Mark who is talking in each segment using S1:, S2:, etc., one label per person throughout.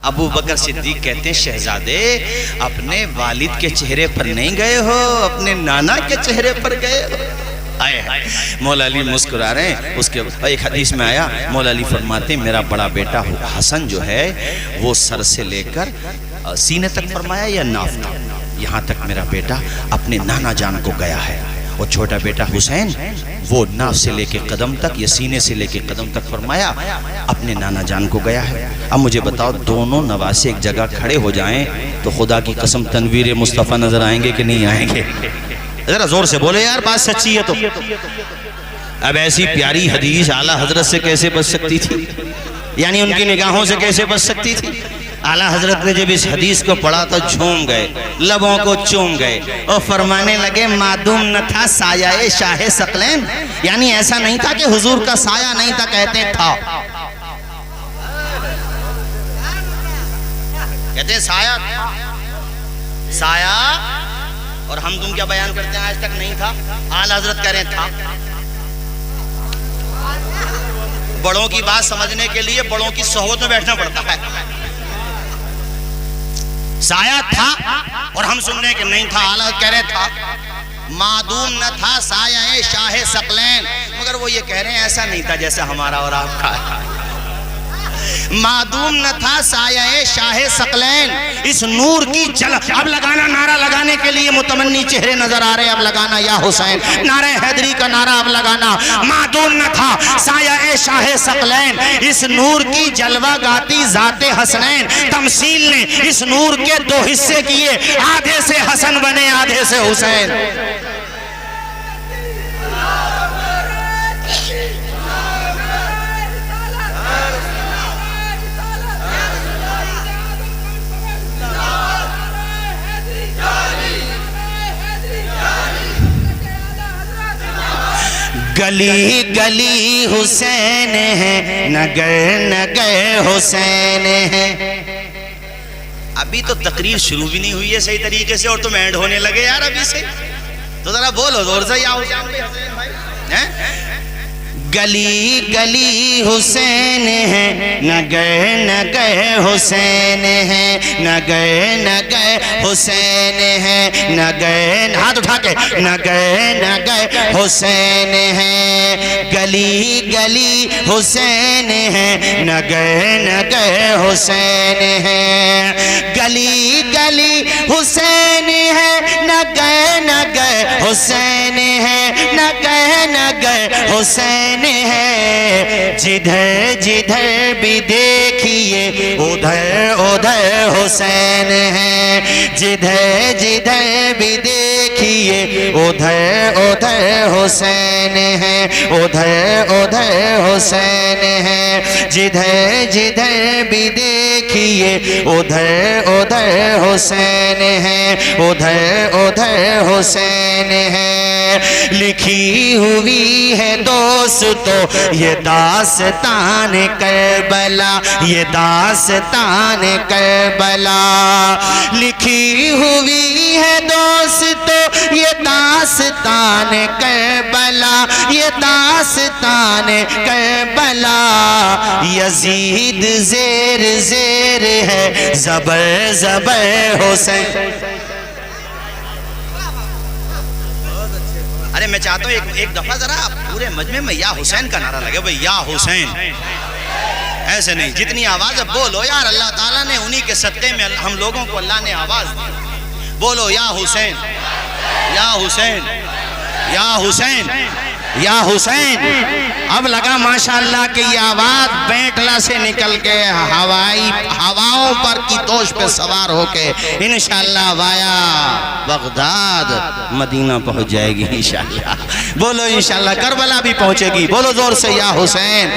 S1: अबू बकर सिद्दीक कहते हैं शहजादे अपने वालिद के चेहरे पर नहीं गए हो, अपने नाना के चेहरे पर गए हो। आए मौला अली मुस्कुरा रहे हैं। उसके एक हदीस में आया, मौला अली फरमाते हैं मेरा बड़ा बेटा हसन जो है वो सर से लेकर सीने तक फरमाया या नाफ तक, यहाँ तक मेरा बेटा अपने नाना जान को गया है। और छोटा बेटा हुसैन वो नाफ से लेके कदम तक या सीने से लेके कदम तक फरमाया अपने नाना जान को गया है। अब मुझे बताओ दोनों नवासे एक जगह खड़े हो जाएं तो खुदा की कसम तनवीर मुस्तफ़ा नजर आएंगे कि नहीं आएंगे? जरा जोर से बोले यार, बात सच्ची है तो। अब ऐसी प्यारी हदीस आला हजरत से कैसे बच सकती थी, यानी उनकी निगाहों से कैसे बच सकती थी? आला हजरत ने जब इस हदीस को पढ़ा तो झूम गए, लबों को चूम गए और फरमाने लगे मादूम न था साया शाहे सकलैन, यानी ऐसा नहीं था कि हुजूर का साया नहीं था, कहते था, कहते साया साया। और हम तुम क्या बयान करते हैं आज तक नहीं था, आला हजरत कह रहे था। बड़ों की बात समझने के लिए बड़ों की सोहबत में बैठना पड़ता है। साया था और हम सुन रहे कि नहीं था, आला कह रहे था मादूम न था साया शाहे सकलैन, मगर वो ये कह रहे हैं ऐसा नहीं था जैसा हमारा और आपका है। मादूम न था साया शाहे सकलैन, इस नूर की जल। अब लगाना नारा लगाने के लिए मुतमन्नी चेहरे नजर आ रहे हैं, अब लगाना या हुसैन, नारे हैदरी का नारा अब लगाना। मादूम न था साया शाहे सकलैन, इस नूर की जलवा गाती जाते हसनैन, तमसील ने इस नूर के दो हिस्से किए, आधे से हसन बने आधे से हुसैन। गली गली हुसैन है, नगर नगर हुसैन है। अभी तो तकरीर शुरू भी नहीं हुई है सही तरीके से और तुम एंड होने लगे यार अभी से, तो जरा बोलो जोर से या हुसैन भाई। गली गली हुसैन है, नगर नगर हुसैन है, नगर नगर हुसैन है, नगर, हाथ उठा के, नगर नगर हुसैन है। गली गली हुसैन है, नगर नगर हुसैन है। गली गली हुसैन है, नगर नगर हुसैन है, नगर नगर हुसैन है। जिधर जिधर भी देखिए उधर उधर हुसैन है, जिधर जिधर भी देखिए उधर उधर हुसैन है, उधर उधर हुसैन है। जिधर जिधर भी देखिए उधर उधर हुसैन है, उधर उधर हुसैन है। लिखी हुई है दोस्तों ये दास्तान करबला, ये दास्तान करबला। लिखी हुई है दोस्तों ये दास्तान करबला, ये दास्तान करबला। यजीद ज़ेर ज़ेर है, ज़बर ज़बर हुसैन। अरे मैं चाहता हूँ एक दफा जरा पूरे मजमे में या हुसैन का नारा लगे भाई, या हुसैन। ऐसे नहीं, जितनी आवाज बोलो यार, अल्लाह ताला ने उन्हीं के सदक़े में हम लोगों को अल्लाह ने आवाज दी। बोलो या हुसैन, या हुसैन, या हुसैन, या हुसैन। अब लगा माशाअल्लाह कि ये आवाज बेंटला से निकल के हवाओं पर की तोश पे सवार होके इंशाअल्लाह वाया बगदाद मदीना पहुंच जाएगी इंशाअल्लाह। बोलो इंशाअल्लाह, करबला भी पहुंचेगी। बोलो जोर से या हुसैन।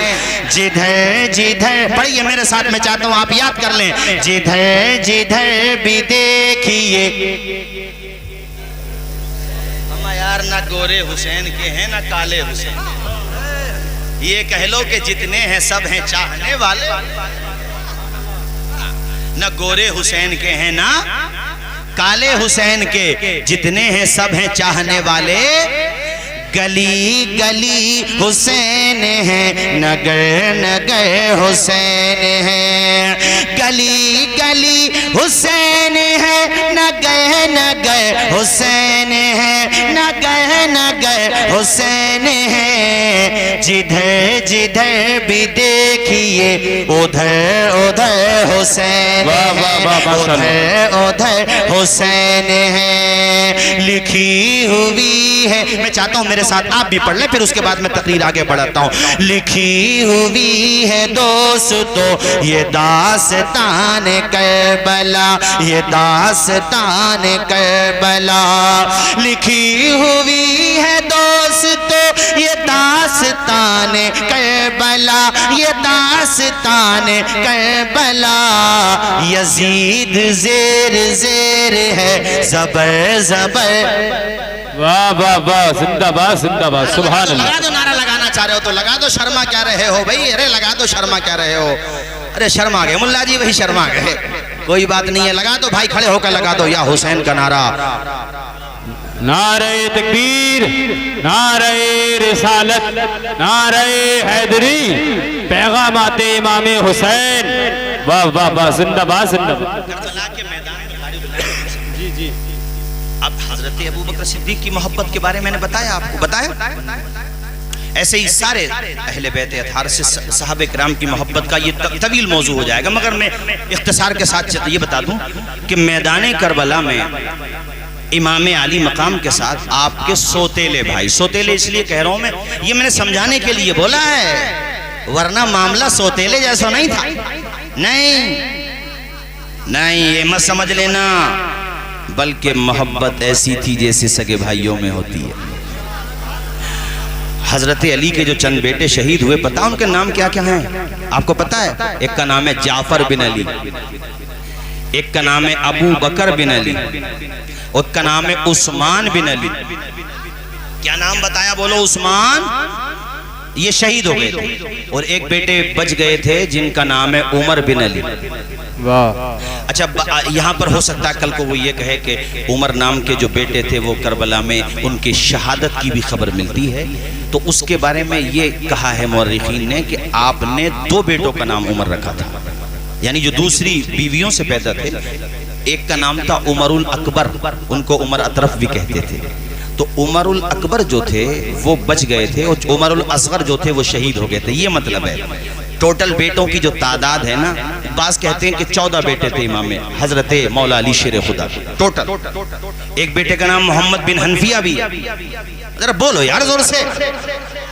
S1: जिधर जिधर, पढ़िए मेरे साथ, मैं चाहता हूँ आप याद कर लें। जिधर जिधर भी देखिए, यार ना गोरे हुसैन के हैं ना काले हुसैन, ये कह लो कि जितने हैं सब हैं चाहने वाले। ना गोरे हुसैन के हैं ना काले हुसैन के, जितने हैं सब हैं चाहने वाले। गली गली हुसैन है, नगर नगर हुसैन है। गली गली हुसैन है, नगर नगर हुसैन है, नगर नगर हुसैन है। जिधर जिधर भी देखिए उधर उधर हुसैन है, उधर उधर हुसैन है। लिखी हुई है, मैं चाहता हूँ मेरे साथ आप भी पढ़ लें, फिर उसके बाद मैं तकरीर आगे बढ़ाता हूँ। लिखी हुई है दोस्तों ये दास्तान करबला, ये दास्तान करबला। लिखी हुई है दोस्तों ये दास्तान करबला, ये दास्तान करबला। यजीद ज़ेर ज़ेर है, ज़बर ज़बर।
S2: वाह वाह वाह, जिंदाबाद जिंदाबाद, सुभान अल्लाह।
S1: लगा दो, नारा लगाना चाह रहे हो तो लगा दो, शर्मा क्या रहे हो भाई? अरे लगा दो, शर्मा क्या रहे हो? अरे शर्मा गए मुल्ला जी, वही शर्मा गए, कोई बात नहीं है, लगा दो भाई, खड़े होकर लगा दो या हुसैन का नारा।
S2: नारे तकबीर, नारे रिसालत, नारे हैदरी, पैगामाते इमामे हुसैन। वाह वाह वाह, जिंदाबाद जिंदाबाद।
S1: करबला के मैदान में जी जी। अब हजरत अबू बकर सिद्दीक की मोहब्बत के बारे में मैंने बताया आपको, बताया। ऐसे ही सारे अहले बैत अतहार से सहाबे किराम की मोहब्बत का ये तवील मौजू हो जाएगा, मगर मैं इख्तिसार के साथ ये बता दूं कि मैदान करबला में इमाम आली मकाम के साथ आपके सोतेले भाई, सोतेले इसलिए कह रहा हूं मैं, ये मैंने समझाने के लिए बोला है, वरना मामला सोतेले जैसा नहीं था। नहीं नहीं, ये मत समझ लेना, बल्कि मोहब्बत ऐसी थी जैसे सगे भाइयों में होती है। हजरत अली के जो चंद बेटे शहीद हुए, पता उनके नाम क्या क्या हैं? आपको पता है? एक का नाम है जाफर बिन अली, एक का नाम है अबू बकर बिन अली, और का नाम है उस्मान बिन अली। क्या नाम बताया? बोलो। उस्मान, ये शहीद हो गए थे, और एक बेटे बच गए थे जिनका नाम है उमर बिन अली।
S2: वाह।
S1: अच्छा, यहाँ पर हो सकता है कल को वो ये कहे कि उमर नाम के जो बेटे थे वो करबला में उनकी शहादत की भी खबर मिलती है, तो उसके बारे में ये कहा है मुअर्रिखीन ने कि आपने दो बेटों का नाम उमर रखा था, यानी जो दूसरी बीवियों से पैदा थे। एक का नाम था उमरुल अकबर, उनको उमर अतरफ भी कहते थे। तो उमरुल अकबर जो थे वो बच गए थे, और उमरुल असगर जो थे वो शहीद हो गए थे। ये मतलब है टोटल बेटों की जो तादाद है ना, बास कहते हैं कि 14 बेटे थे इमाम हजरत मौला अली शेर खुदा टोटल। एक बेटे का नाम मोहम्मद बिन हनफिया भी। जरा बोलो यार जोर से,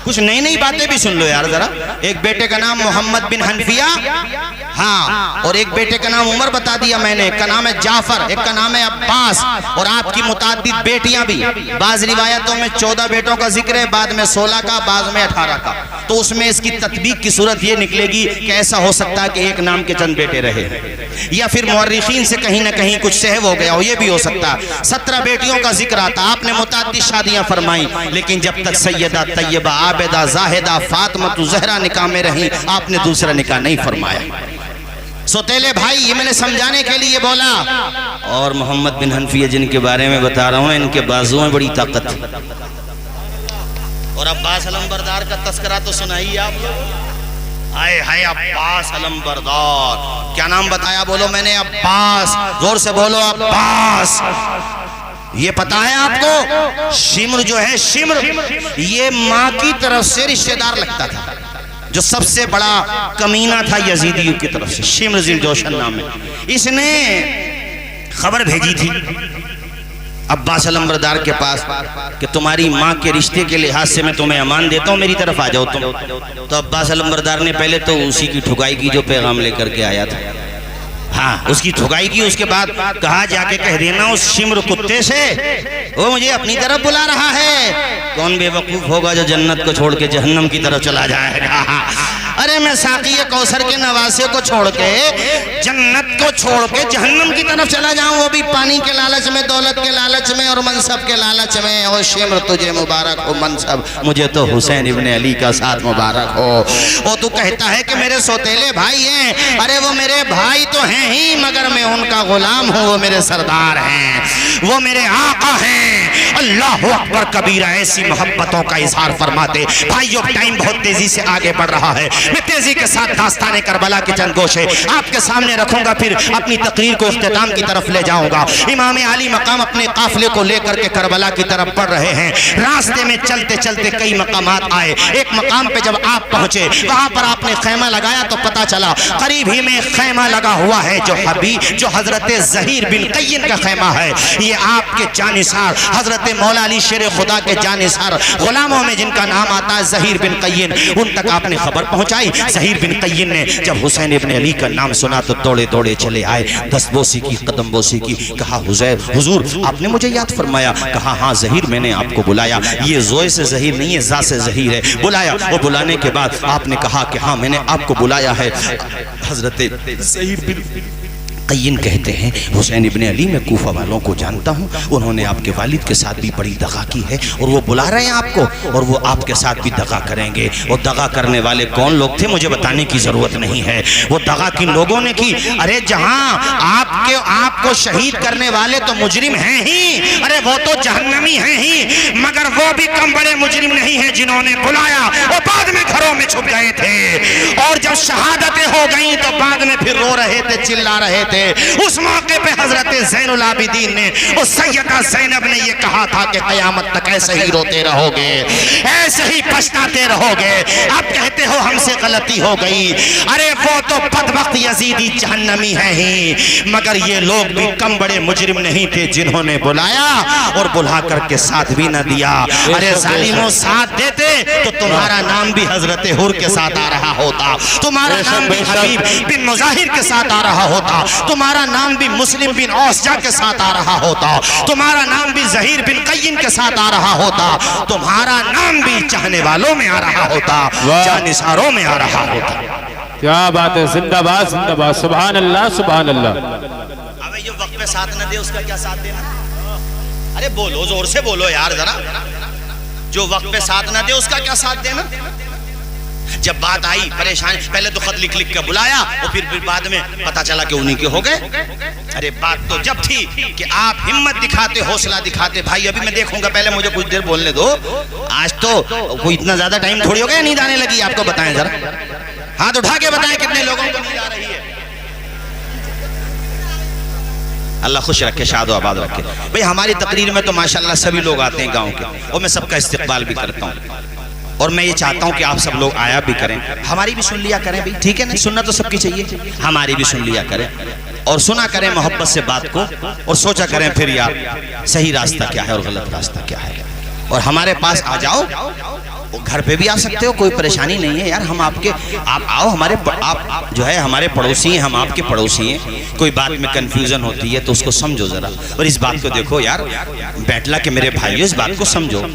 S1: कुछ नई नई बातें भी सुन लो यार जरा। एक बेटे का नाम मोहम्मद बिन हनफिया, हाँ, और एक बेटे का नाम उमर बता दिया मैंने, एक का नाम है जाफर, एक का नाम है अब्बास, और आपकी मुताद्दिद बेटियां भी। बाज रिवायतों में 14 बेटों का जिक्र है, बाद में 16 का, बाद में 18 का। तो उसमें इसकी तत्बीक की सूरत ये निकलेगी कि ऐसा हो सकता है कि एक नाम के चंद बेटे रहे, या फिर मुअर्रिखीन से कहीं ना कहीं कुछ सहव हो गया हो, ये भी हो सकता है। 17 बेटियों का जिक्र आता, आपने मुताद्दिद शादियां फरमाई, लेकिन जब तक सैयदा तैयबा आबिदा जाहिदा फातिमा ज़हरा निकाह में रही, आपने दूसरा निकाह नहीं फरमाया। सोतेले भाई, ये मैंने समझाने के लिए बोला। और मोहम्मद बिन हनफिया जिनके बारे में बता रहा हूँ, इनके बाजुओं में बड़ी ताकत है। और अब्बास अलमबरदार का तस्करा तो सुनाइए आप लोग। आए हाय, अब्बास अलमबरदार, क्या नाम बताया? बोलो मैंने, अब्बास, जोर से बोलो अब्बास। ये पता है आपको, शिम्र जो है, शिम्र ये माँ की तरफ से रिश्तेदार लगता था, जो सबसे बड़ा कमीना था यजीदियों की तरफ से, शिम्र जिल जोशन नाम है। इसने खबर भेजी थी अब्बास अलमबरदार के पास कि तुम्हारी माँ के रिश्ते के लिहाज से मैं तुम्हें अमान देता हूँ, मेरी तरफ आ जाओ तुम। तो अब्बास अलमबरदार ने पहले तो उसी की ठुकाई की जो पैगाम लेकर के आया था, हाँ, उसकी ठुकाई की। उसके बाद कहा जाके कह देना उस शिम्र कुत्ते से, वो मुझे अपनी तरफ बुला रहा है। कौन बेवकूफ होगा जो जन्नत को छोड़ के जहन्नम की तरफ चला जाएगा? अरे मैं साकी कौसर के नवासे को छोड़ के, जन्नत को छोड़ के जहन्नम की तरफ चला जाऊं, वो भी पानी के लालच में, दौलत के लालच में और मनसब के लालच में। और शेमर तुझे मुबारक हो मनसब, मुझे तो हुसैन इब्ने अली का साथ मुबारक हो। वो तू कहता है कि मेरे सौतेले भाई हैं, अरे वो मेरे भाई तो हैं ही, मगर मैं उनका गुलाम हूँ, वो मेरे सरदार हैं, वो मेरे आका हैं। अल्लाह अकबर कबीरा। ऐसी मोहब्बतों का इजहार फरमाते। भाइयों टाइम बहुत तेजी से आगे बढ़ रहा है, मैं तेजी के साथ दास्तान करबला के चंद गोशे आपके सामने रखूंगा, फिर अपनी तकरीर को इख्तिताम की तरफ ले जाऊंगा। इमाम अली मकाम अपने काफिले को लेकर के करबला की तरफ बढ़ रहे हैं। रास्ते में चलते चलते कई मकामात आए। एक मकाम पे जब आप पहुंचे, वहां पर आपने खैमा लगाया तो पता चला करीब ही में खैमा लगा हुआ है जो हजरत ज़हीर बिन क़य्यिन का खैमा है। ये आपके जानिसार हजरत मौला अली शेर खुदा के जानिसार गुलामों में जिनका नाम आता है ज़हीर बिन क़य्यिन, उन तक आपने खबर पहुंचाई। ज़हीर बिन क़य्यिन ने जब हुसैन इब्ने अली का नाम सुना तो दौड़े दौड़े चले आए, दस्तबोसी की, कदम बोसी की। कहा हुजूर आपने मुझे याद फरमाया? कहा हाँ ज़हीर, मैंने आपको बुलाया। ये ज़ोए से ज़हीर नहीं है, ज़ा से ज़हीर है। बुलाया, वो बुलाने के बाद आपने कहा कि हाँ मैंने आपको बुलाया है। हजरत ज़हीर बिन क़य्यिन कहते हैं हुसैन इब्ने अली मैं कूफा वालों को जानता हूँ, उन्होंने आपके वालिद के साथ भी बड़ी दगा की है और वो बुला रहे हैं आपको, और वो आपके साथ भी दगा करेंगे। और दगा करने वाले कौन लोग थे मुझे बताने की ज़रूरत नहीं है, वो दगा किन लोगों ने की। अरे जहाँ आपको शहीद करने वाले तो मुजरिम हैं ही, अरे वो तो जहन्नमी हैं ही, मगर वो भी कम बड़े मुजरिम नहीं है जिन्होंने बुलाया वो बाद में घरों में छुप गए थे, और जब शहादतें हो गई तो बाद में फिर रो रहे थे, चिल्ला रहे थे। उस मौके पे हजरत ज़ैनुल आबिदीन ने, उस सैयदा ज़ैनब ने ये कहा था कि क़यामत तक ऐसे ही रोते रहोगे, ऐसे ही पछताते रहोगे। आप कहते हो हमसे गलती हो गई, अरे वो तो बदबख्त यजीदी जहन्नमी है ही, मगर ये लोग भी कम बड़े मुजरिम नहीं थे जिन्होंने बुलाया और बुला करके साथ भी न दिया। अरे जालिमों साथ देते तो तुम्हारा नाम भी हजरत हुर के साथ आ रहा होता, तुम्हारा नाम भी हबीब बिन मुजाहिर के साथ आ रहा होता, तुम्हारा नाम भी मुस्लिम बिन औसजा के साथ आ रहा होता, तुम्हारा नाम भी ज़हीर बिन क़य्यिन के साथ आ रहा होता, तुम्हारा नाम भी चाहने वालों में आ रहा होता, जानिसारों में आ रहा होता।
S2: क्या बात है, जिंदाबाद जिंदाबाद, सुभान अल्लाह सुभान अल्लाह।
S1: अबे जो वक्त पे साथ न दे उसका क्या साथ देना? अरे बोलो, जोर से बोलो यार जरा, जो वक्त पे साथ न दे उसका क्या साथ देना? जब बात आई परेशान, पहले तो खत लिख लिख कर बुलाया और फिर बाद में पता चला कि उन्हीं के हो गए। अरे बात तो जब थी कि आप हिम्मत दिखाते, हौसला दिखाते, भाई अभी मैं देखूंगा, पहले मुझे कुछ देर बोलने दो। आज तो कोई इतना ज्यादा टाइम थोड़ी हो गया नींद आने लगी आपको, बताएं जरा, हाथ उठा के बताएं कितने लोगों को नींद आ रही है। अल्लाह खुश रखे, शाद आबाद रखे। भाई हमारी तकरीर में तो माशाल्लाह सभी लोग आते हैं गाँव के, और मैं सबका इस्तिकबाल भी करता हूँ, और मैं ये चाहता हूँ कि आप सब लोग आया भी करें, हमारी भी सुन लिया करें भाई, ठीक है ना? सुनना तो सबकी चाहिए, हमारी भी सुन लिया करें और सुना करें मोहब्बत से बात को, और सोचा करें फिर यार सही रास्ता क्या है और गलत रास्ता क्या है। और हमारे पास आ जाओ, घर पे भी आ सकते हो, कोई परेशानी नहीं है यार। हम आपके, आप आओ, हमारे आप जो है हमारे पड़ोसी हैं, हम आपके पड़ोसी हैं। कोई बात में कंफ्यूजन होती है तो उसको समझो ज़रा, और इस बात को देखो यार, बैठला के मेरे भाइयों इस बात को समझो।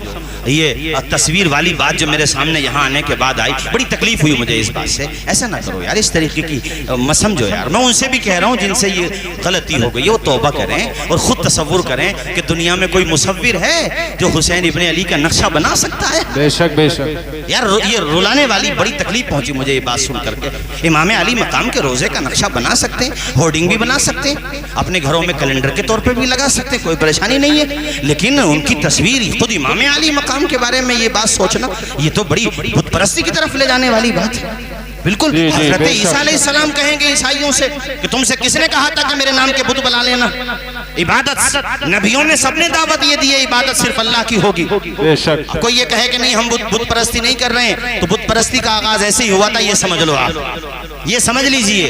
S1: ये तस्वीर वाली बात जो मेरे सामने यहाँ आने के बाद आई, बड़ी तकलीफ हुई मुझे इस बात से। ऐसा ना करो यार, इस तरीके की मत समझो यार। मैं उनसे भी कह रहा हूँ जिनसे ये गलती हो गई, वो तौबा करें और खुद तसव्वुर करें कि दुनिया में कोई मुसव्विर है जो हुसैन इब्ने अली का नक्शा बना सकता है।
S2: बेशक बेशक
S1: यार, ये रुलाने वाली बड़ी तकलीफ पहुंची मुझे ये बात सुन करके। इमाम अली मकाम के रोजे का नक्शा बना सकते हैं, होर्डिंग भी बना सकते हैं, अपने घरों में कैलेंडर के तौर पे भी लगा सकते हैं, कोई परेशानी नहीं है। लेकिन उनकी तस्वीर खुद इमाम अली मकाम के बारे में ये बात सोचना, ये तो बड़ी बुत परस्ती की तरफ ले जाने वाली बात है। बिल्कुल हज़रत ईसा अलैहिस्सलाम कहेंगे ईसाइयों से कि तुमसे किसने कहा था कि मेरे नाम के बुत बना लेना? इबादत नबियों ने सबने दावत ये दी है, इबादत सिर्फ अल्लाह की होगी।
S2: बेशक
S1: कोई ये कहे कि नहीं हम बुत परस्ती नहीं कर रहे हैं, तो बुत परस्ती का आगाज ऐसे ही हुआ था, ये समझ लो आप, ये समझ लीजिए,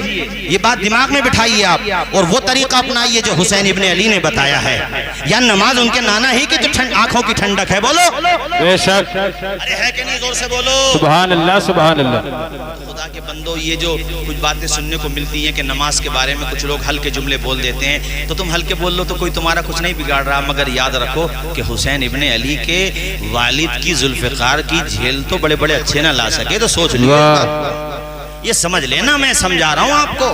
S1: ये बात दिमाग में बिठाइए आप, और वो तरीका अपनाइए जो हुसैन इब्ने अली ने बताया है। या नमाज उनके नाना ही की जो आंखों की ठंडक है, बोलो
S2: बेशक,
S1: अरे है कि नहीं? जोर से बोलो
S2: सुभान अल्लाह सुभान अल्लाह।
S1: खुदा के बंदो, ये जो कुछ बातें सुनने को मिलती हैं कि नमाज के बारे में कुछ लोग हल्के जुमले बोल देते हैं, तो तुम हल्के बोल लो तो कोई तुम्हारा कुछ नहीं बिगाड़ रहा, मगर याद रखो कि हुसैन इब्ने अली के वालिद की जुल्फ़िकार की झेल तो बड़े बड़े अच्छे ना ला सके, तो सोच लो। ये समझ लेना, मैं समझा रहा हूँ आपको।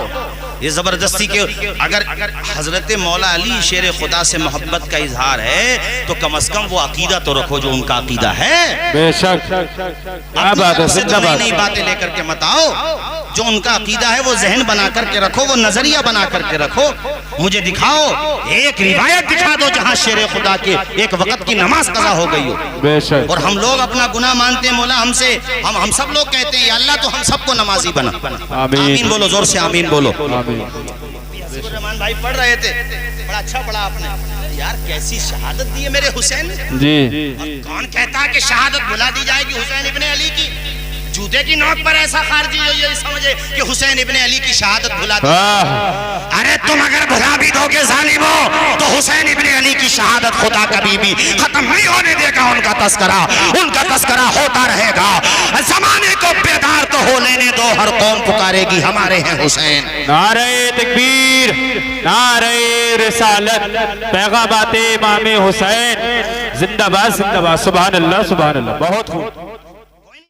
S1: ये जबरदस्ती के अगर हजरत मौला अली शेर खुदा से मोहब्बत का इजहार है तो कम से कम वो अकीदा तो रखो जो उनका अकीदा है।
S2: बेशक क्या बात है,
S1: से तो नई नई बातें लेकर के मत आओ। जो उनका अकीदा है वो जहन बना करके रखो, वो नजरिया बना करके रखो। मुझे दिखाओ, एक रिवायत दिखा दो जहाँ शेर खुदा के एक वक्त की नमाज कज़ा हो गई हो।
S2: बेशक।
S1: और हम लोग अपना गुनाह मानते हैं, मौला हमसे हम सब लोग कहते हैं या अल्लाह तो हम सबको नमाजी बना। आमीन बोलो, जोर से आमीन बोलो। रहमान भाई पढ़ रहे थे, बड़ा अच्छा पढ़ा आपने। यार कैसी शहादत दी है मेरे हुसैन
S2: जी।
S1: कौन कहता है कि शहादत भुला दी जाएगी हुसैन इब्ने अली की? जूते की नोक पर ऐसा खारजी ये समझे कि हुसैन इब्ने अली की शहादत भुला दी। अरे तुम अगर भुला भी दोगे जालिमो तो हुसैन इब्ने अली की शहादत खुदा कभी भी खत्म नहीं होने देगा। उनका तस्करा होता रहेगा। जमाने को बेदार तो हो लेने दो, हर कौम पुकारेगी हमारे हैं हुसैन।
S2: नारे तकबीर, नारे रिसालत, पैगाम-ए-इमाम हुसैन जिंदाबाद जिंदाबाद। सुभान अल्लाह, सुभान अल्लाह। बहुत खूब।